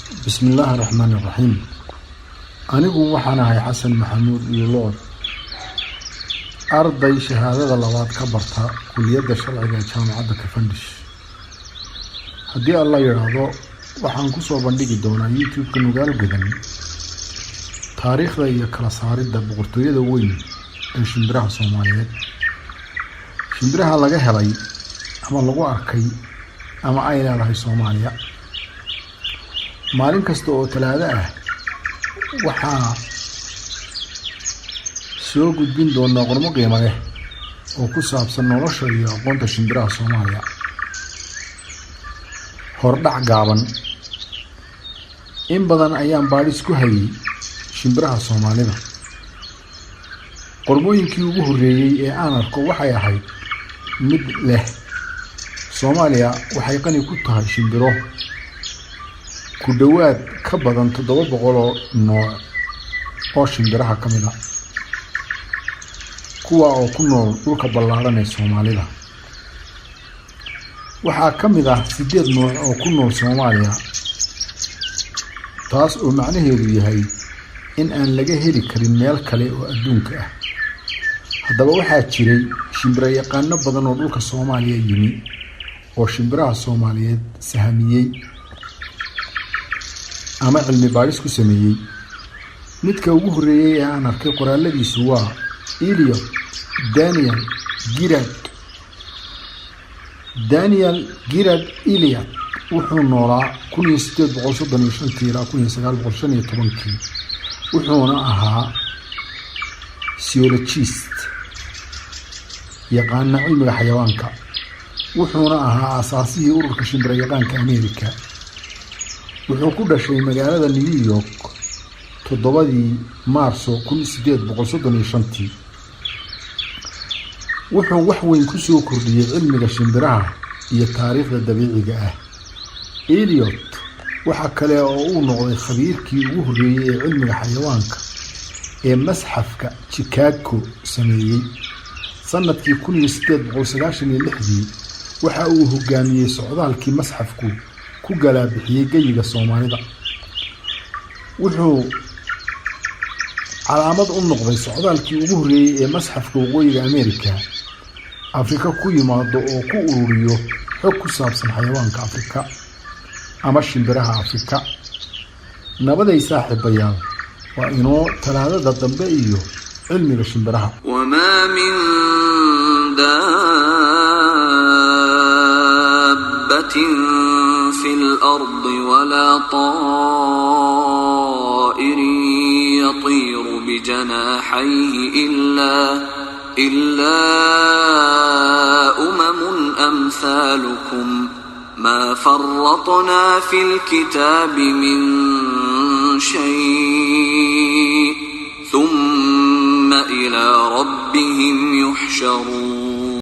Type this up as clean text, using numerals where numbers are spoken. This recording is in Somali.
بسم الله الرحمن الرحيم. أنا وحنا هاي حسن محمود يلود أرضي شهادة اللوات كبرتها كلية الشرعية جامعة كفندش. هدي الله يرضى وحنكسو بندقي دونا يوتيوب كانوا قالوا جدا تاريخ ذي كلا صار ده بقرطوية دوين شمبرها صوماليات شمبرها لقى هلاي أما لقوا أركي أما أين راهي صوماليا maalin kasta oo talaado ah waxaa soo gudbin doona qormo qiimo leh oo ku saabsan nolosha iyo aqoonta shimbiraha Soomaaliya. Hordhac gaaban in badan ayaan baadhis ku hayay shimbiraha Soomaalida. Qormooyinkii ugu horreeyay ee aan arko waxay ahayd mid leh Soomaaliya waxay qani ku tahay shimbiro ku dhawaad ka badan 700 nooc oo shimbiraha ka mid ah kuwa oo ku nool dhulka ballaaran ee Soomaalida. waxaa ka mid ah 8 nooc oo ku nool Soomaaliya taas oo macnaheedu yahay in aan laga heli karin meel kale oo adduunka ah. haddaba waxaa jiray shimbiro yaqaano badan oo dhulka Soomaaliya yimi oo shimbiraha Soomaaliyeed sahamiyay ama cilmi baaris ku sameeyay. midka ugu horeeyay ee aan arkay qoraaladiisu waa Eliot Daniel Girard Eliot wuxuu noolaa 1835 ilaa 1915 wuxuuna ahaa zoologist yaqaana cilmiga xayawaanka wuxuuna ahaa asaasihii ururka shimbira yaqaanka Ameerika. wuxuu ku dhashay magaalada New York 7 Maarso 1835. wuxuu wax weyn ku soo kordhiyay cilmiga shimbiraha iyo taariikhda dabiiciga ah. Eliot waxa kale oo uu noqday khabiirkii ugu horreeyay ee cilmiga xayawaanka ee masxafka Chicago sameeyay. sanadkii 1896 waxa uu hogaamiyay socdaalkii masxafku ku galaabixiyay geyiga Soomaalida. wuxuu calaamad u noqday socdaalkii ugu horreeyay ee masxafka waqooyiga Ameerika Afrika ku yimaado oo ku ururiyo xog ku saabsan xayawaanka Afrika ama shimbiraha Afrika. nabaday saaxiibayaal waa inoo talaadada dambe iyo cilmiga shimbiraha. وما من دابة في الأرض ولا طائر يطير بجناحيه إلا أمم أمثالكم ما فرطنا في الكتاب من شيء ثم إلى ربهم يحشرون.